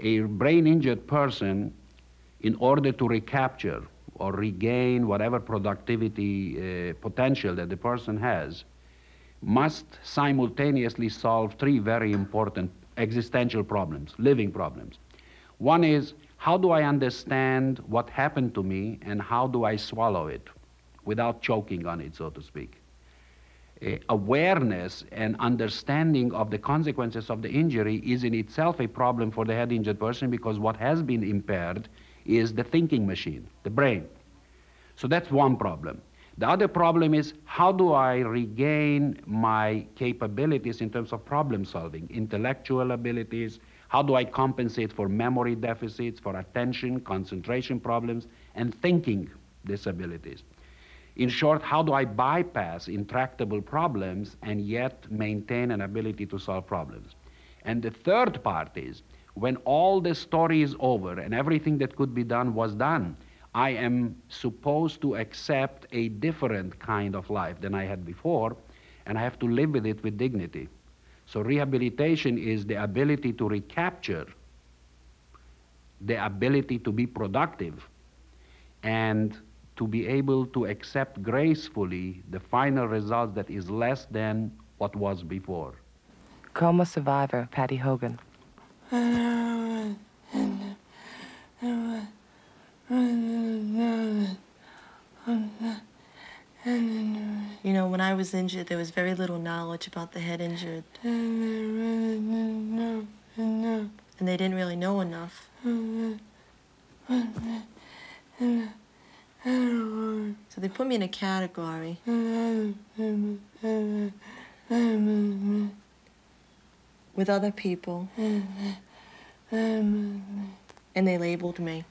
A brain-injured person, in order to recapture or regain whatever productivity potential that the person has, must simultaneously solve three very important existential problems, living problems. One is, how do I understand what happened to me and how do I swallow it without choking on it, so to speak? Awareness and understanding of the consequences of the injury is in itself a problem for the head injured person, because what has been impaired is the thinking machine, the brain. So that's one problem. The other problem is, how do I regain my capabilities in terms of problem solving, intellectual abilities? How do I compensate for memory deficits, for attention, concentration problems, and thinking disabilities? In short, how do I bypass intractable problems and yet maintain an ability to solve problems? And the third part is, when all the story is over and everything that could be done was done, I am supposed to accept a different kind of life than I had before, and I have to live with it with dignity. So rehabilitation is the ability to recapture the ability to be productive and to be able to accept gracefully the final result that is less than what was before. Coma survivor Patty Hogan. You know, when I was injured, there was very little knowledge about the head injured. And they didn't really know enough. So they put me in a category. With other people. And they labeled me.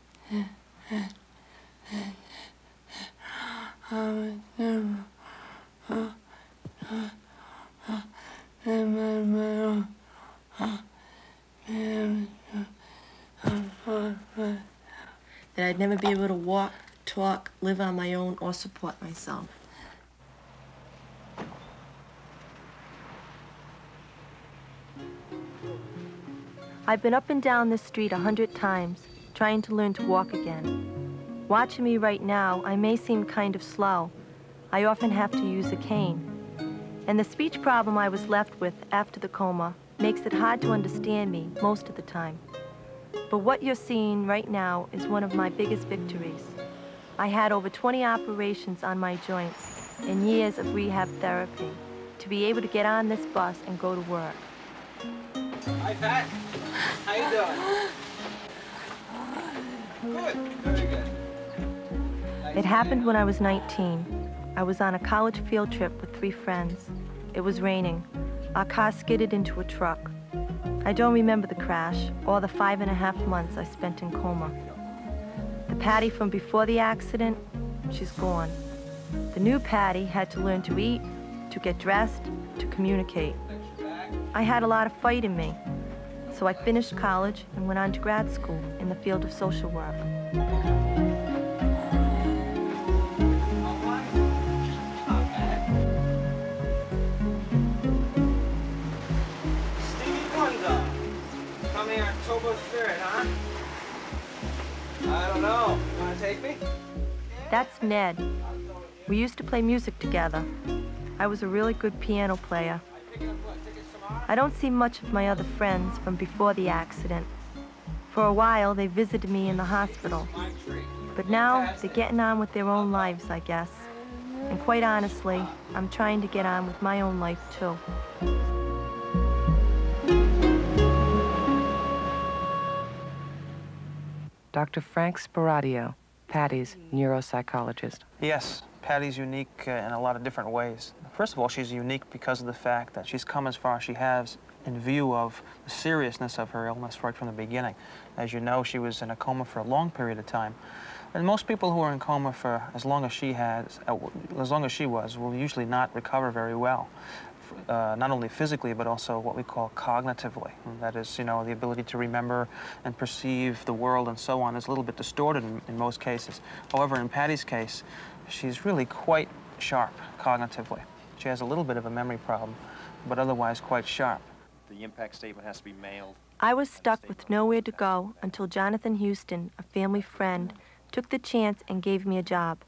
That I'd never be able to walk, talk, live on my own, or support myself. I've been up and down this street 100 times, trying to learn to walk again. Watching me right now, I may seem kind of slow. I often have to use a cane. And the speech problem I was left with after the coma makes it hard to understand me most of the time. But what you're seeing right now is one of my biggest victories. I had over 20 operations on my joints and years of rehab therapy to be able to get on this bus and go to work. Hi, Pat. How you doing? Good. Very good. It happened when I was 19. I was on a college field trip with 3 friends. It was raining. Our car skidded into a truck. I don't remember the crash or the 5.5 months I spent in coma. The Patty from before the accident, she's gone. The new Patty had to learn to eat, to get dressed, to communicate. I had a lot of fight in me, so I finished college and went on to grad school in the field of social work. October 3rd, huh? I don't know. You want to take me? That's Ned. We used to play music together. I was a really good piano player. I don't see much of my other friends from before the accident. For a while, they visited me in the hospital. But now, they're getting on with their own lives, I guess. And quite honestly, I'm trying to get on with my own life, too. Dr. Frank Sparadio, Patty's neuropsychologist. Yes, Patty's unique in a lot of different ways. First of all, she's unique because of the fact that she's come as far as she has in view of the seriousness of her illness right from the beginning. As you know, she was in a coma for a long period of time. And most people who are in coma for as long as she was, will usually not recover very well. Not only physically, but also what we call cognitively. And that is, you know, the ability to remember and perceive the world and so on is a little bit distorted in most cases. However, in Patty's case, she's really quite sharp cognitively. She has a little bit of a memory problem, but otherwise quite sharp. The impact statement has to be mailed. I was stuck with nowhere to go until Jonathan Houston, a family friend, took the chance and gave me a job.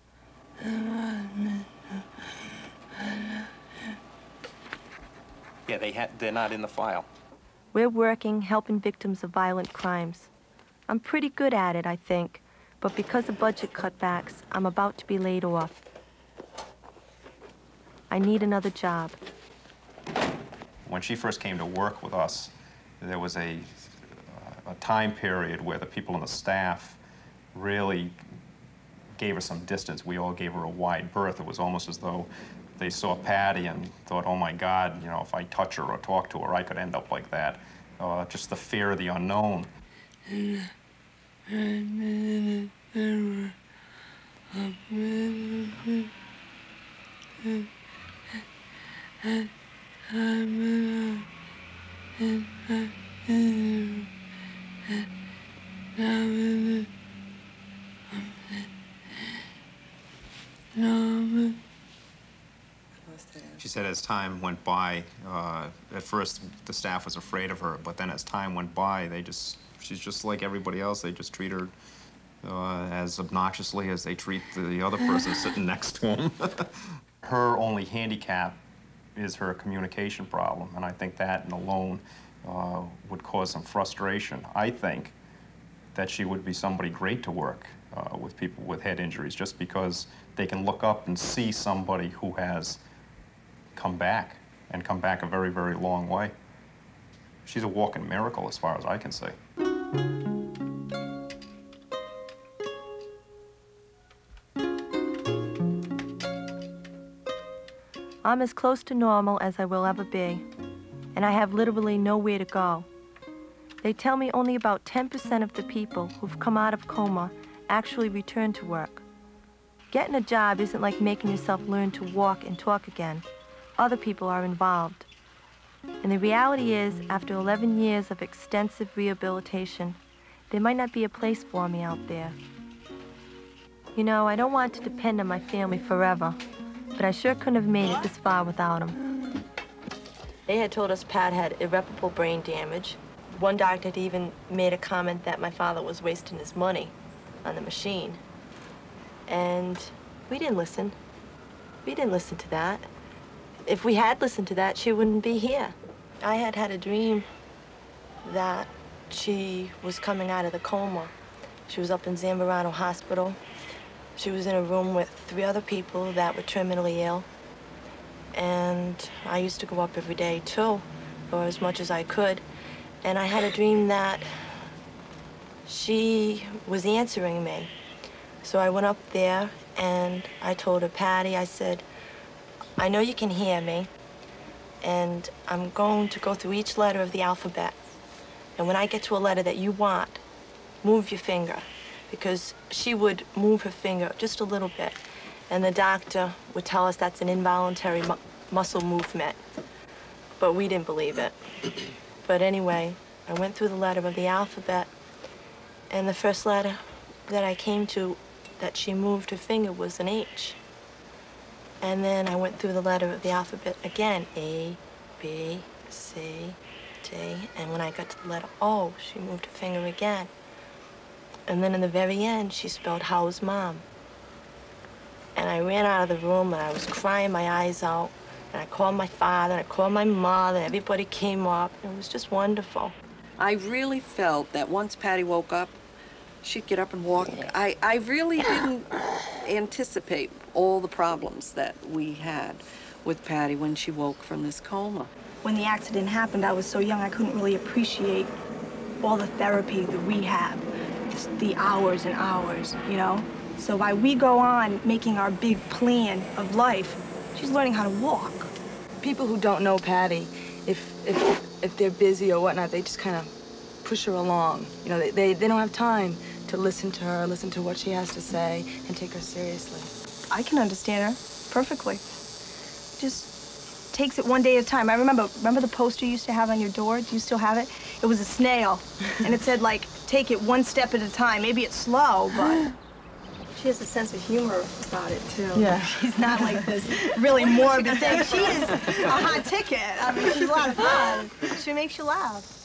Yeah, they're not in the file. We're working helping victims of violent crimes. I'm pretty good at it, I think, but because of budget cutbacks, I'm about to be laid off. I need another job. When she first came to work with us, there was a time period where the people on the staff really gave her some distance. We all gave her a wide berth. It was almost as though they saw Patty and thought, oh my God, you know, if I touch her or talk to her, I could end up like that. Just the fear of the unknown. She said as time went by, at first the staff was afraid of her, but then as time went by, she's just like everybody else. They just treat her as obnoxiously as they treat the other person sitting next to them. Her only handicap is her communication problem, and I think that alone would cause some frustration. I think that she would be somebody great to work with people with head injuries, just because they can look up and see somebody who has come back, and come back a very, very long way. She's a walking miracle as far as I can say. I'm as close to normal as I will ever be, and I have literally nowhere to go. They tell me only about 10% of the people who've come out of coma actually return to work. Getting a job isn't like making yourself learn to walk and talk again. Other people are involved. And the reality is, after 11 years of extensive rehabilitation, there might not be a place for me out there. You know, I don't want to depend on my family forever, but I sure couldn't have made it this far without them. They had told us Pat had irreparable brain damage. One doctor had even made a comment that my father was wasting his money on the machine. And we didn't listen. We didn't listen to that. If we had listened to that, she wouldn't be here. I had had a dream that she was coming out of the coma. She was up in Zamorano Hospital. She was in a room with 3 other people that were terminally ill. And I used to go up every day, too, or as much as I could. And I had a dream that she was answering me. So I went up there and I told her, Patty, I said, I know you can hear me, and I'm going to go through each letter of the alphabet. And when I get to a letter that you want, move your finger, because she would move her finger just a little bit, and the doctor would tell us that's an involuntary muscle movement. But we didn't believe it. But anyway, I went through the letter of the alphabet, and the first letter that I came to that she moved her finger was an H. And then I went through the letter of the alphabet again, A, B, C, D. And when I got to the letter O, she moved her finger again. And then in the very end, she spelled How's Mom. And I ran out of the room and I was crying my eyes out. And I called my father, and I called my mother, and everybody came up. And it was just wonderful. I really felt that once Patty woke up, she'd get up and walk. I really didn't anticipate all the problems that we had with Patty when she woke from this coma. When the accident happened, I was so young I couldn't really appreciate all the therapy, the rehab, the hours and hours, you know? So while we go on making our big plan of life, she's learning how to walk. People who don't know Patty, if they're busy or whatnot, they just kind of push her along. You know, they don't have time to listen to her, listen to what she has to say, and take her seriously. I can understand her perfectly. Just takes it one day at a time. I remember the poster you used to have on your door? Do you still have it? It was a snail, and it said, like, take it one step at a time. Maybe it's slow, but she has a sense of humor about it, too. Yeah. She's not like this really morbid thing. She is a hot ticket. I mean, she's a lot of fun. She makes you laugh.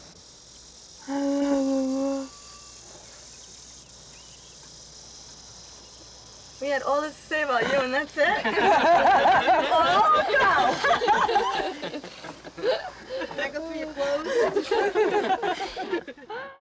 We had all this to say about you, and that's it? Oh, no! That goes for your clothes?